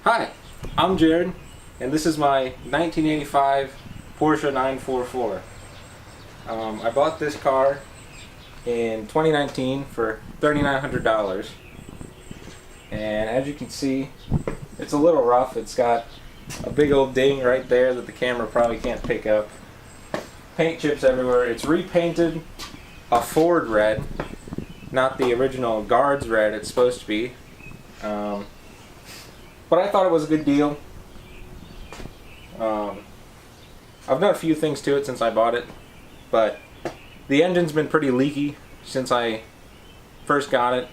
Hi, I'm Jared, and this is my 1985 Porsche 944. I bought this car in 2019 for $3,900, and as you can see, it's a little rough. It's got a big old ding right there that the camera probably can't pick up. Paint chips everywhere. It's repainted a Ford red, not the original Guards red it's supposed to be. But I thought it was a good deal. I've done a few things to it since I bought it, but the engine's been pretty leaky since I first got it.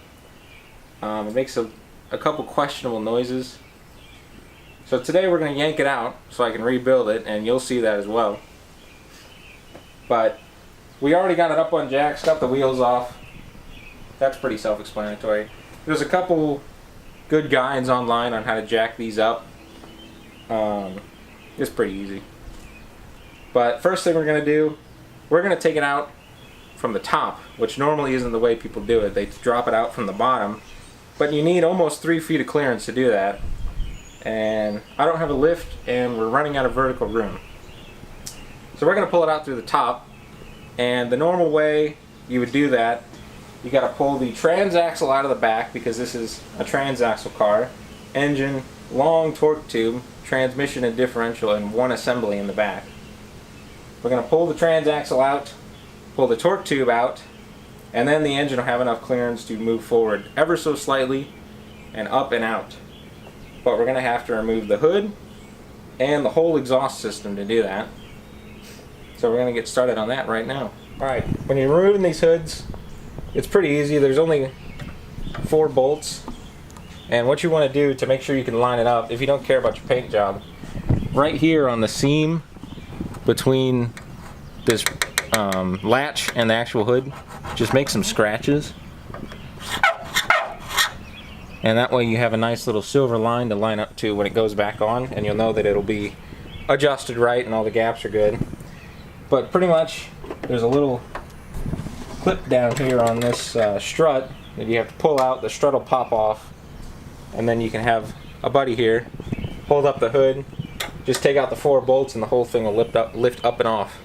It makes a couple questionable noises. So today we're going to yank it out so I can rebuild it, and you'll see that as well. But we already got it up on jacks, got the wheels off. That's pretty self-explanatory. There's a couple good guides online on how to jack these up. It's pretty easy. But first thing we're going to do, we're going to take it out from the top, which normally isn't the way people do it. They drop it out from the bottom. But you need almost 3 feet of clearance to do that. And I don't have a lift, and we're running out of vertical room. So we're going to pull it out through the top. And the normal way you would do that, you got to pull the transaxle out of the back, because this is a transaxle car. Engine, long torque tube, transmission and differential, and one assembly in the back. We're going to pull the transaxle out, pull the torque tube out, and then the engine will have enough clearance to move forward ever so slightly and up and out. But we're going to have to remove the hood and the whole exhaust system to do that. So we're going to get started on that right now. Alright, when you're removing these hoods, it's pretty easy. There's only 4 bolts. And what you want to do to make sure you can line it up, if you don't care about your paint job, right here on the seam between this latch and the actual hood, just make some scratches. And that way you have a nice little silver line to line up to when it goes back on, and you'll know that it'll be adjusted right and all the gaps are good. But pretty much there's a little clip down here on this strut that you have to pull out. The strut will pop off, and then you can have a buddy here hold up the hood, just take out the 4 bolts, and the whole thing will lift up and off.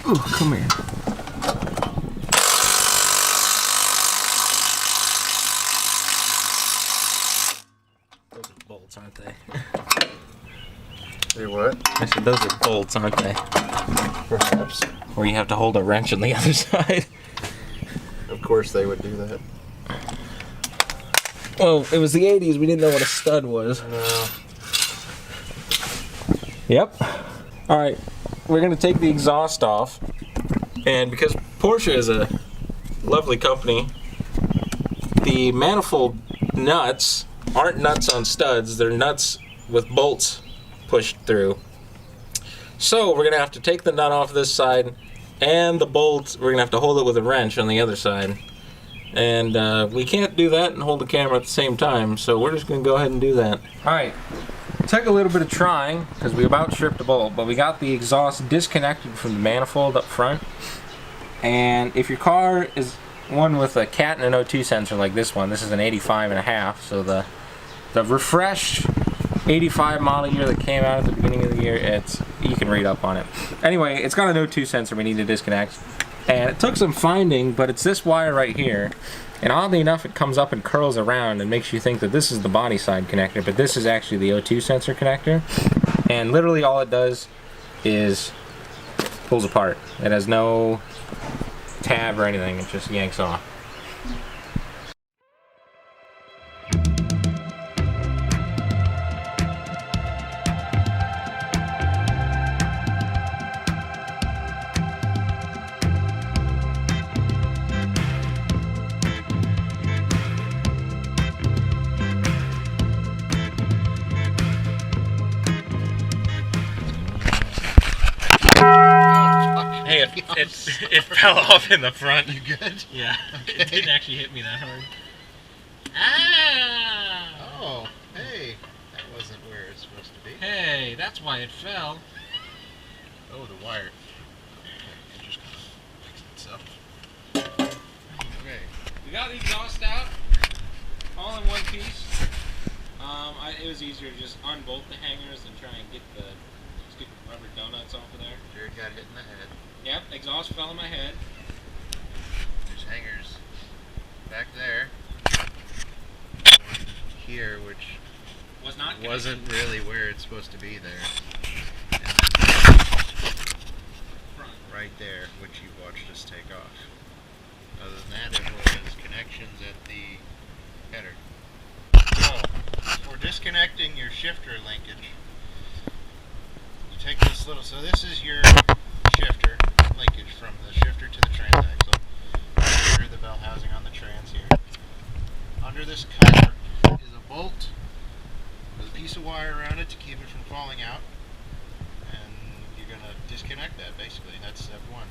Ooh, come here. Those are bolts, aren't they? They're what? I said those are bolts, aren't they? Perhaps. Or you have to hold a wrench on the other side. Of course they would do that. Well, it was the 80s. We didn't know what a stud was. No. Yep. Alright, we're going to take the exhaust off. And because Porsche is a lovely company, the manifold nuts aren't nuts on studs. They're nuts with bolts pushed through. So we're going to have to take the nut off this side, and the bolt, we're going to have to hold it with a wrench on the other side. And we can't do that and hold the camera at the same time, so we're just going to go ahead and do that. Alright, took a little bit of trying, because we about stripped the bolt, but we got the exhaust disconnected from the manifold up front. And if your car is one with a cat and an O2 sensor like this one, this is an 85.5, so the refreshed 85 model year that came out at the beginning of the year, you can read up on it. Anyway, it's got an O2 sensor we need to disconnect. And it took some finding, but it's this wire right here. And oddly enough, it comes up and curls around and makes you think that this is the body side connector, but this is actually the O2 sensor connector. And literally all it does is pulls apart. It has no tab or anything, it just yanks off. Hey, it fell off in the front. You good? Yeah. Okay. It didn't actually hit me that hard. Ah! Oh, hey. That wasn't where it's supposed to be. Hey, that's why it fell. Oh, the wire. so. Okay. We got the exhaust out, all in one piece. It was easier to just unbolt the hangers and try and get the stupid rubber donuts off of there. Jared got hit in the head. Yep, exhaust fell on my head. There's hangers back there. One here, which wasn't really where it's supposed to be there. And Front. right there, which you watched us take off. Other than that, it was connections at the header. So, for disconnecting your shifter linkage, you take this little, so this is your shifter linkage from the shifter to the transaxle. Here the bell housing on the trans here. Under this cover is a bolt with a piece of wire around it to keep it from falling out. And you're going to disconnect that basically. That's step one.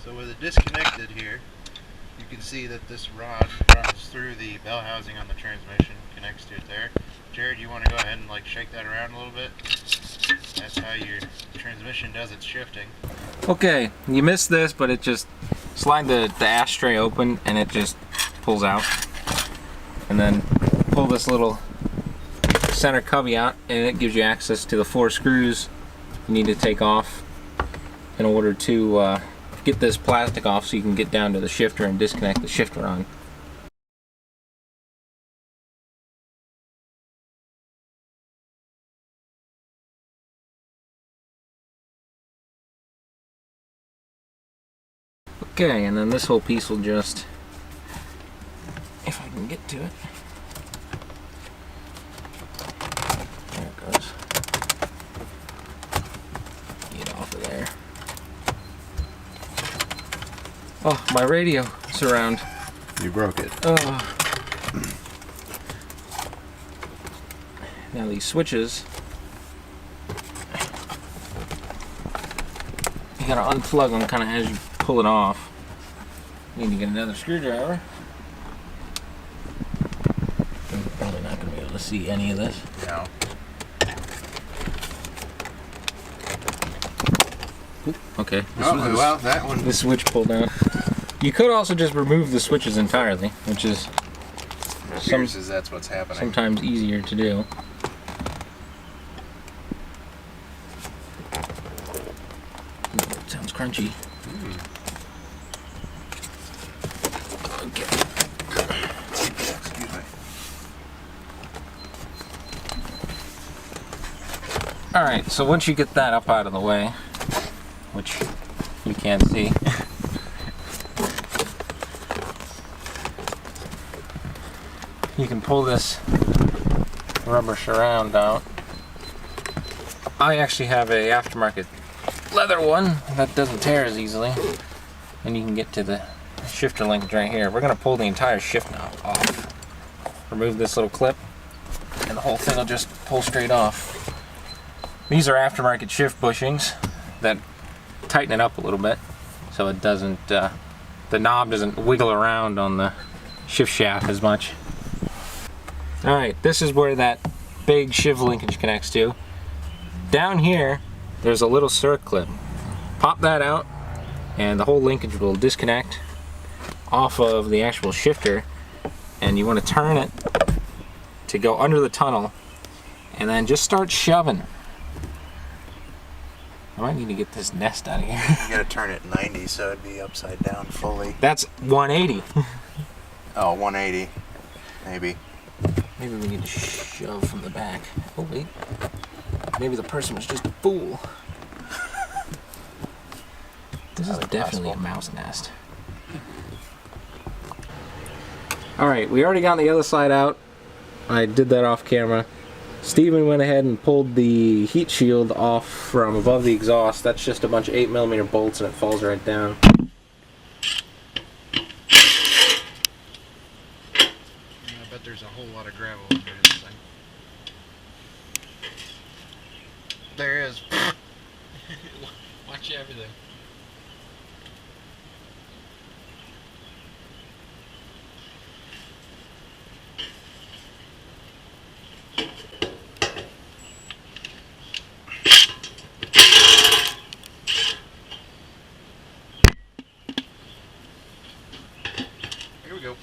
So with it disconnected here, you can see that this rod runs through the bell housing on the transmission, connects to it there. Jared, you want to go ahead and like shake that around a little bit? That's how your transmission does its shifting. Okay, you missed this, but it just slide the ashtray open and it just pulls out. And then pull this little center cubby out and it gives you access to the 4 screws you need to take off in order to get this plastic off so you can get down to the shifter and disconnect the shifter on. Okay, and then this whole piece will just, if I can get to it, there it goes, get off of there. Oh, my radio surround. You broke it. Oh. Now these switches, you gotta unplug them kind of as you pull it off. Need to get another screwdriver. I'm probably not gonna be able to see any of this. No. Okay. Well, that one. The switch pulled out. You could also just remove the switches entirely, which is That's what's happening. sometimes easier to do. Ooh, sounds crunchy. Okay. Excuse me. Alright, so once you get that up out of the way, which you can't see, you can pull this rubber surround out. I actually have a aftermarket leather one that doesn't tear as easily, and you can get to the shifter linkage right here. We're going to pull the entire shift knob off. Remove this little clip and the whole thing will just pull straight off. These are aftermarket shift bushings that tighten it up a little bit so it doesn't, the knob doesn't wiggle around on the shift shaft as much. Alright, this is where that big shift linkage connects to. Down here, there's a little circ clip. Pop that out, and the whole linkage will disconnect off of the actual shifter, and you want to turn it to go under the tunnel, and then just start shoving. I might need to get this nest out of here. You gotta turn it 90 so it'd be upside down fully. That's 180. Oh, 180. Maybe. Maybe we need to shove from the back. Oh wait. Maybe the person was just a fool. This is definitely a mouse nest. Alright, we already got the other side out. I did that off camera. Steven went ahead and pulled the heat shield off from above the exhaust. That's just a bunch of 8mm bolts and it falls right down. I bet there's a whole lot of gravel under this thing. There is. Watch everything. we go.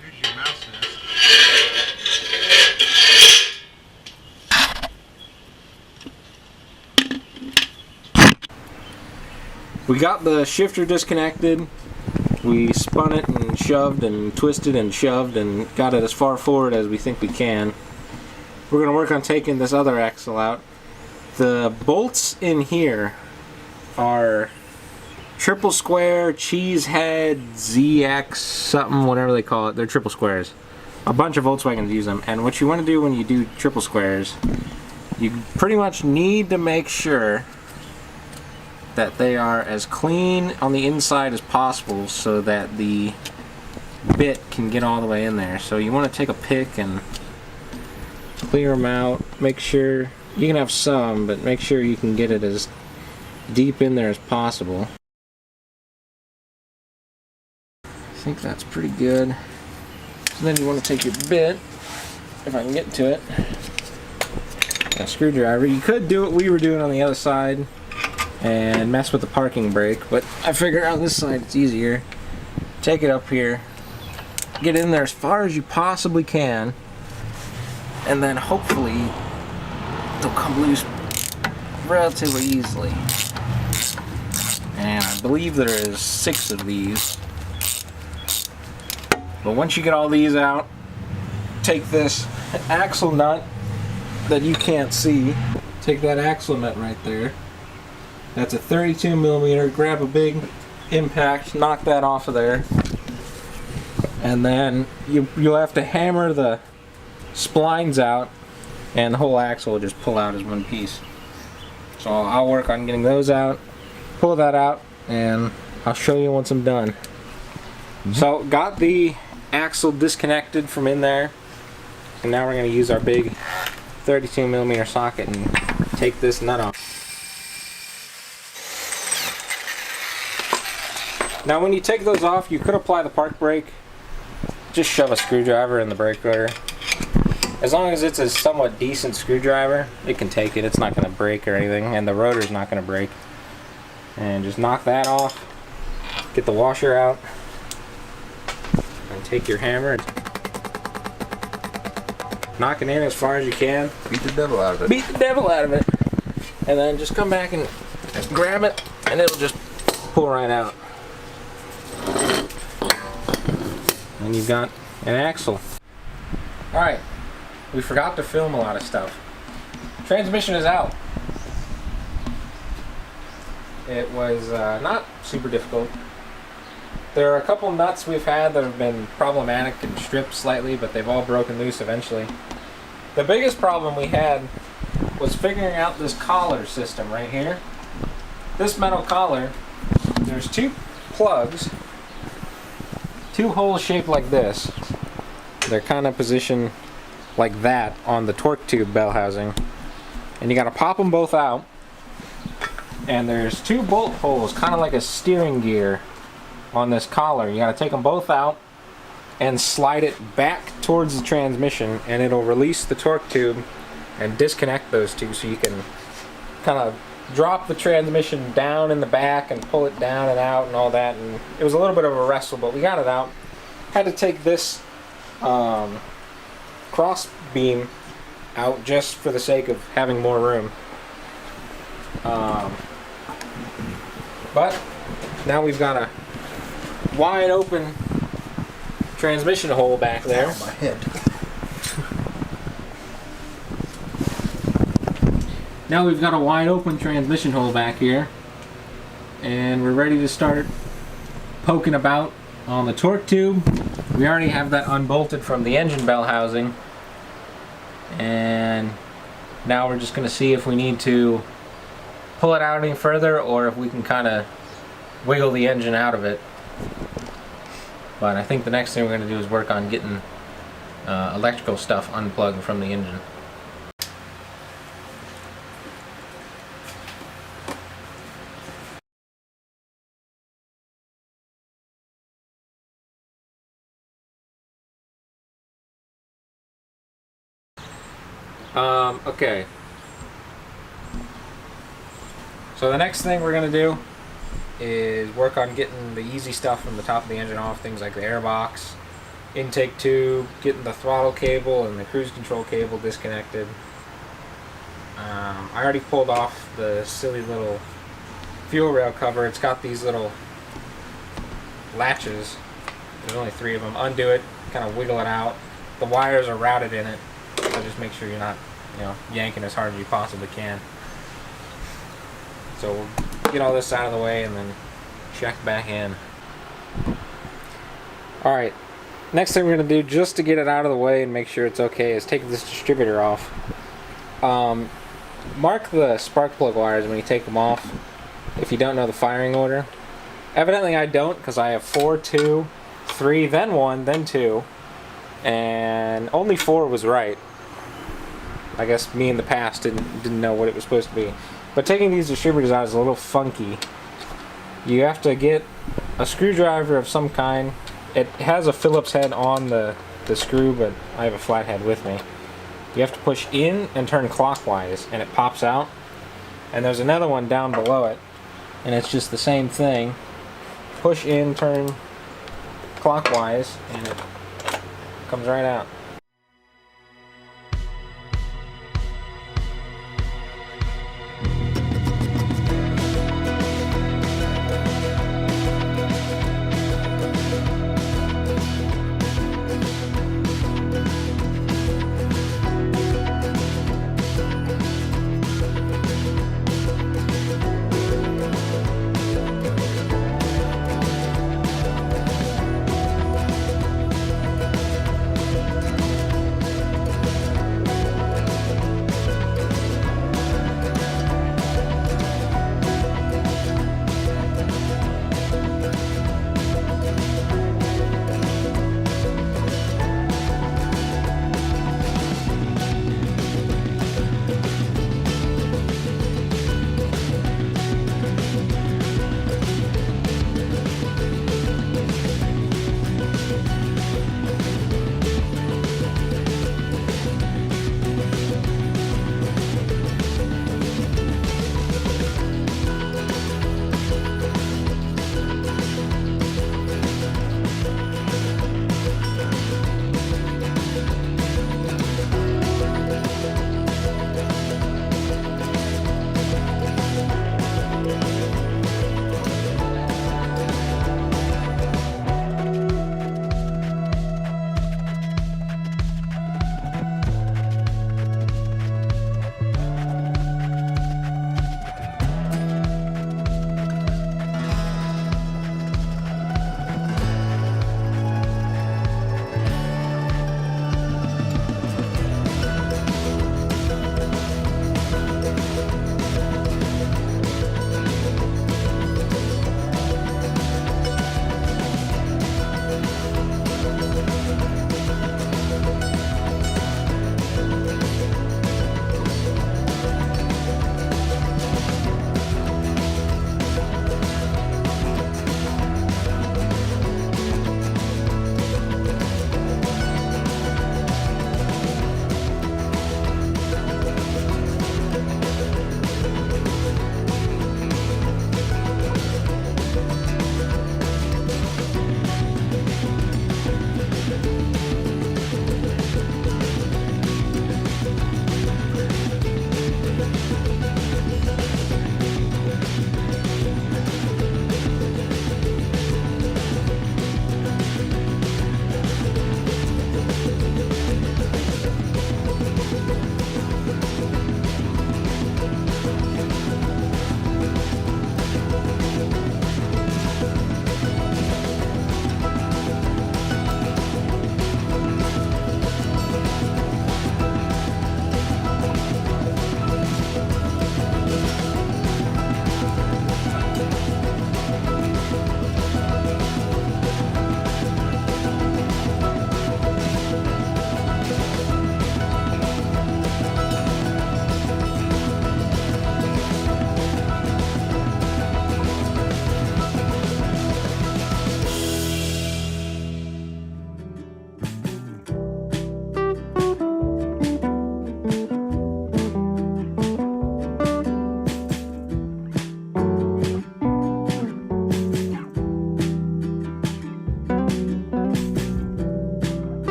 There's your mouse nest. We got the shifter disconnected. We spun it and shoved and twisted and shoved and got it as far forward as we think we can. We're going to work on taking this other axle out. The bolts in here are triple square, cheese head, ZX, something, whatever they call it. They're triple squares. A bunch of Volkswagens use them. And what you want to do when you do triple squares, you pretty much need to make sure that they are as clean on the inside as possible so that the bit can get all the way in there. So you want to take a pick and clear them out. Make sure, you can have some, but make sure you can get it as deep in there as possible. I think that's pretty good. So then you want to take your bit, if I can get to it, a screwdriver. You could do what we were doing on the other side and mess with the parking brake, but I figured on this side it's easier. Take it up here, get in there as far as you possibly can, and then hopefully they'll come loose relatively easily. And I believe there is 6 of these. But once you get all these out, take this axle nut that you can't see, take that axle nut right there. That's a 32 millimeter. Grab a big impact, knock that off of there, and then you'll have to hammer the splines out, and the whole axle will just pull out as one piece. So I'll work on getting those out, pull that out, and I'll show you once I'm done. So got the axle disconnected from in there, and now we're going to use our big 32 millimeter socket and take this nut off. Now when you take those off, you could apply the park brake. Just shove a screwdriver in the brake rotor. As long as it's a somewhat decent screwdriver, it can take it. It's not going to break or anything, and the rotor's not going to break. And just knock that off. Get the washer out. And take your hammer and knock it in as far as you can. Beat the devil out of it. Beat the devil out of it. And then just come back and grab it, and it'll just pull right out. And you've got an axle. Alright, we forgot to film a lot of stuff. Transmission is out. It was not super difficult. There are a couple nuts we've had that have been problematic and stripped slightly, but they've all broken loose eventually. The biggest problem we had was figuring out this collar system right here. This metal collar, there's 2 plugs, 2 holes shaped like this. They're kind of positioned like that on the torque tube bell housing. And you gotta pop them both out. And there's 2 bolt holes, kind of like a steering gear on this collar. You gotta take them both out and slide it back towards the transmission, and it'll release the torque tube and disconnect those 2 so you can kind of drop the transmission down in the back and pull it down and out and all that. And it was a little bit of a wrestle, but we got it out. Had to take this cross beam out just for the sake of having more room. But now we've got a wide open transmission hole back there. Oh, my head. Now we've got a wide open transmission hole back here, and we're ready to start poking about on the torque tube. We already have that unbolted from the engine bell housing, and now we're just going to see if we need to pull it out any further or if we can kind of wiggle the engine out of it. But I think the next thing we're going to do is work on getting electrical stuff unplugged from the engine. Okay. So the next thing we're gonna do is work on getting the easy stuff from the top of the engine off, things like the airbox, intake tube, getting the throttle cable and the cruise control cable disconnected. I already pulled off the silly little fuel rail cover. It's got these little latches. There's only 3 of them. Undo it, kind of wiggle it out. The wires are routed in it, so just make sure you're not, yanking as hard as you possibly can. So we'll get all this out of the way and then check back in. Alright, next thing we're going to do, just to get it out of the way and make sure it's okay, is take this distributor off. Mark the spark plug wires when you take them off, if you don't know the firing order. Evidently I don't, because I have 4, 2, 3, then 1, then 2, and only 4 was right. I guess me in the past didn't know what it was supposed to be. But taking these distributors out is a little funky. You have to get a screwdriver of some kind. It has a Phillips head on the screw, but I have a flathead with me. You have to push in and turn clockwise, and it pops out. And there's another one down below it, and it's just the same thing. Push in, turn clockwise, and it comes right out.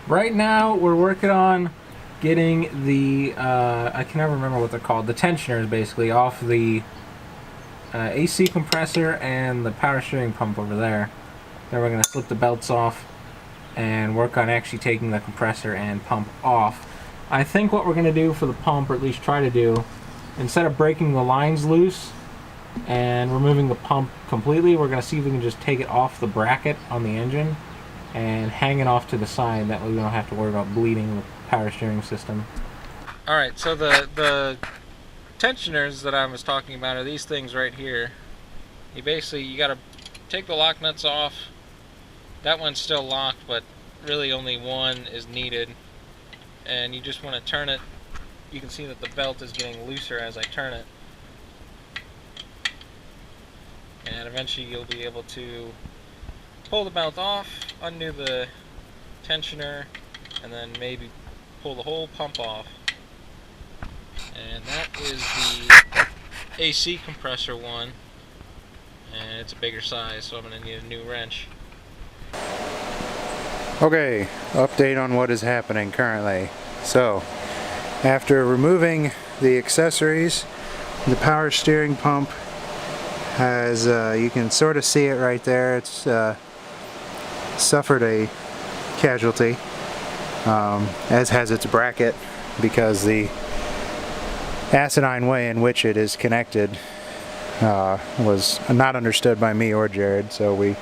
Right now, we're working on getting the, I can never remember what they're called, the tensioners basically, off the AC compressor and the power steering pump over there. Then we're going to slip the belts off and work on actually taking the compressor and pump off. I think what we're going to do for the pump, or at least try to do, instead of breaking the lines loose and removing the pump completely, we're going to see if we can just take it off the bracket on the engine and hang it off to the side. That way we don't have to worry about bleeding the power steering system. Alright, so the tensioners that I was talking about are these things right here. You gotta take the lock nuts off. That one's still locked, but really only one is needed. And you just want to turn it. You can see that the belt is getting looser as I turn it. And eventually you'll be able to pull the belt off, undo the tensioner, and then maybe pull the whole pump off. And that is the AC compressor one, and it's a bigger size, so I'm going to need a new wrench. Okay, update on what is happening currently. So, after removing the accessories, the power steering pump has, you can sort of see it right there, it's suffered a casualty, as has its bracket, because the asinine way in which it is connected was not understood by me or Jared, so we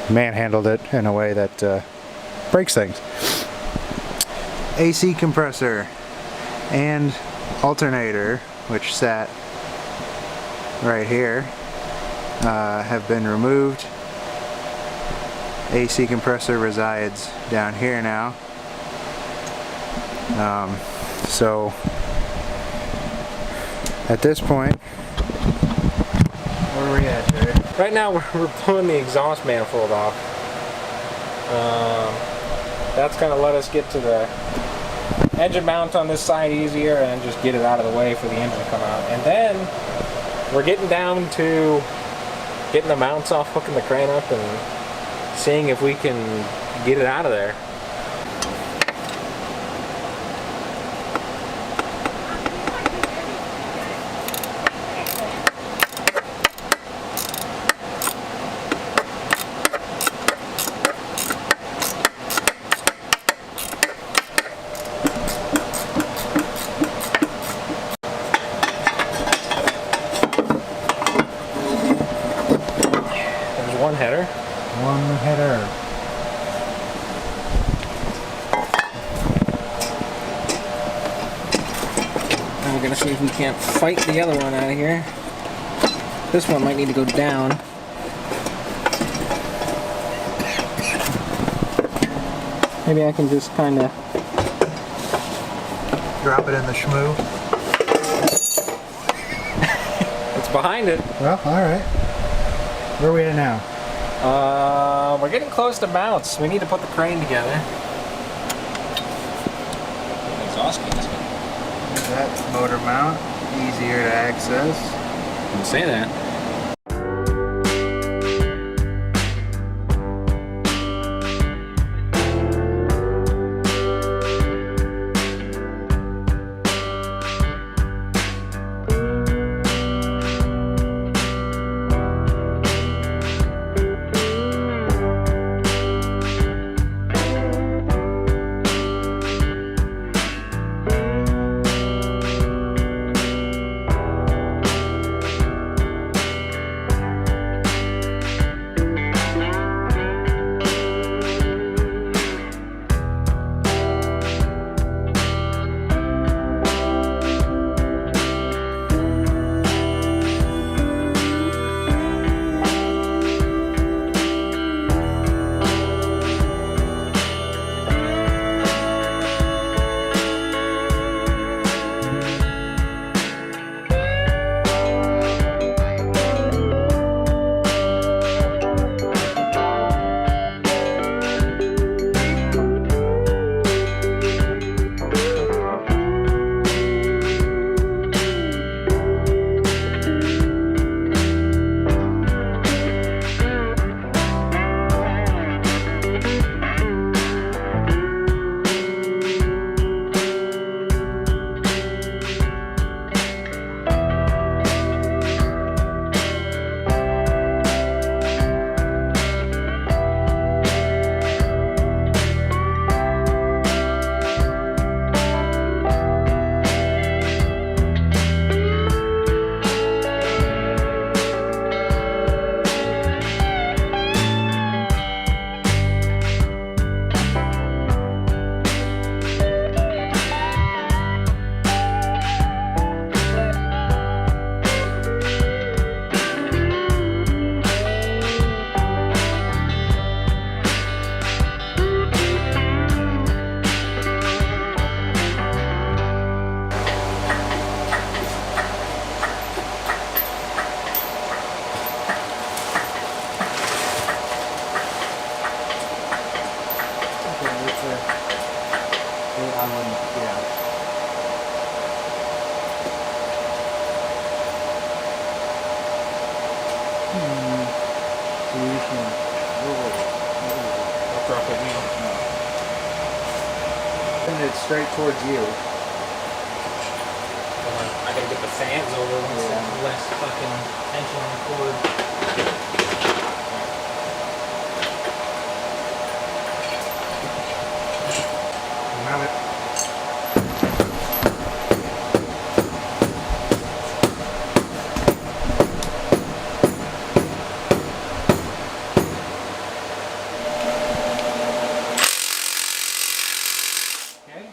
manhandled it in a way that breaks things. AC compressor and alternator, which sat right here, have been removed. AC compressor resides down here now. So at this point, where are we at, Jared? Right now we're pulling the exhaust manifold off. That's going to let us get to the engine mount on this side easier and just get it out of the way for the engine to come out. And then we're getting down to getting the mounts off, hooking the crane up, and seeing if we can get it out of there. There's one header. One header. And we're gonna see if we can't fight the other one out of here. This one might need to go down. Maybe I can just kind of Drop it in the shmoo. It's behind it. Well, alright. Where are we at now? We're getting close to mounts. We need to put the crane together. Exhaust key. That motor mount, easier to access. You can say that. straight towards you. I gotta get the fans over once there's less fucking tension on the cord. Mount it. Okay.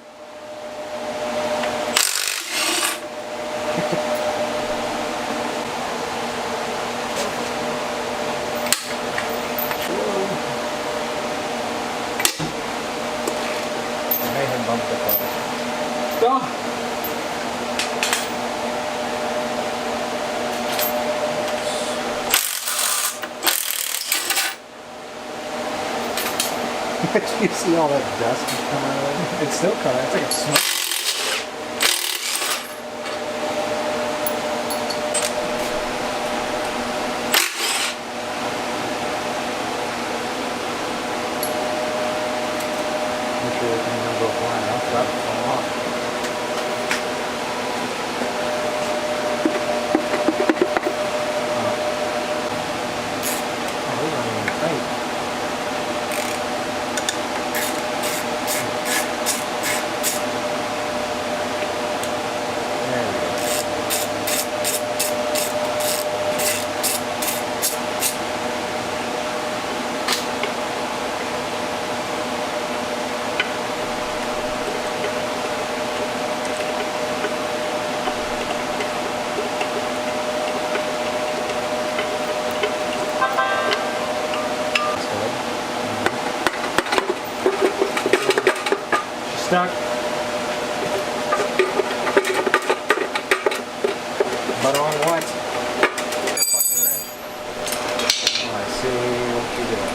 You see all that dust coming out of it? It's still coming. It's like a smoke. Make sure everything don't go flying off. Well, fall off. Oh, those aren't even tight. There we go. She's stuck. But on what? Oh, I see what you're doing.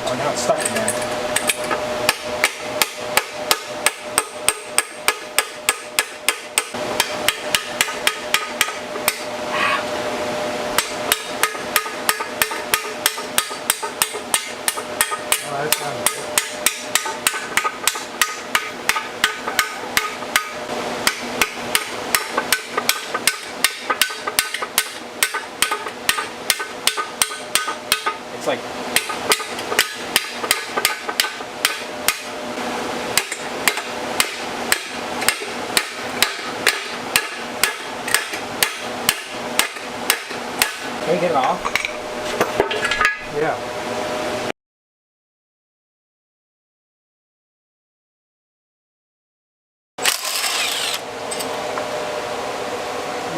Oh, now it's stuck in there. Oh, that sounds good. It's like can we get it off? Yeah.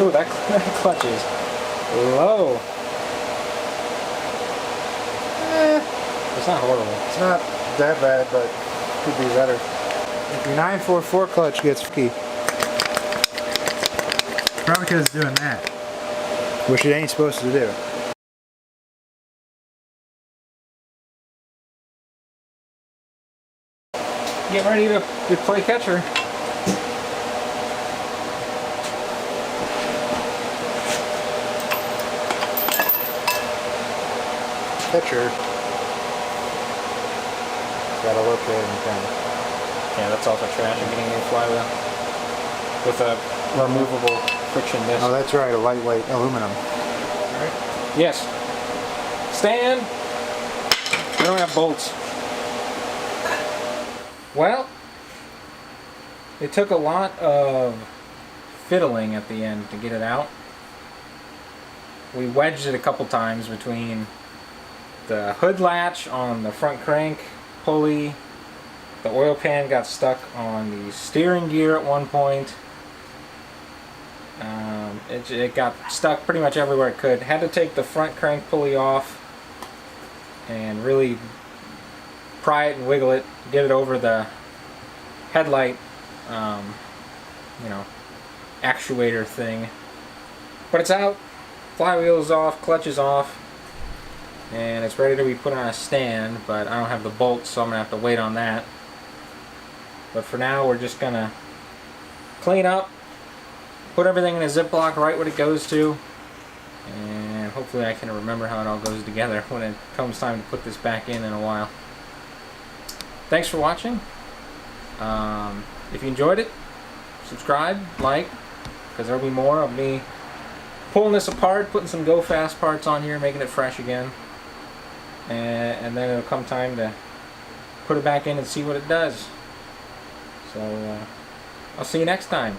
Ooh, that clutch is low. It's not horrible. It's not that bad, but could be better. If your 944 clutch gets funky, probably because it's doing that, which it ain't supposed to do. Get ready to play catcher. Pitcher. Gotta locate and kind of. Yeah, that's also trash. I'm getting a new flywheel with a removable friction disc. Oh, that's right, a lightweight aluminum. Alright. Yes. Stand. I don't have bolts. Well, it took a lot of fiddling at the end to get it out. We wedged it a couple times between the hood latch on the front crank pulley. The oil pan got stuck on the steering gear at one point. It got stuck pretty much everywhere it could. Had to take the front crank pulley off and really pry it and wiggle it, get it over the headlight, you know, actuator thing. But it's out, flywheel's off, clutch is off, and it's ready to be put on a stand, but I don't have the bolts, so I'm going to have to wait on that. But for now, we're just going to clean up, put everything in a Ziploc right where it goes to, and hopefully I can remember how it all goes together when it comes time to put this back in a while. Thanks for watching. If you enjoyed it, subscribe, like, because there'll be more of me pulling this apart, putting some Go Fast parts on here, making it fresh again, and then it'll come time to put it back in and see what it does. So I'll see you next time.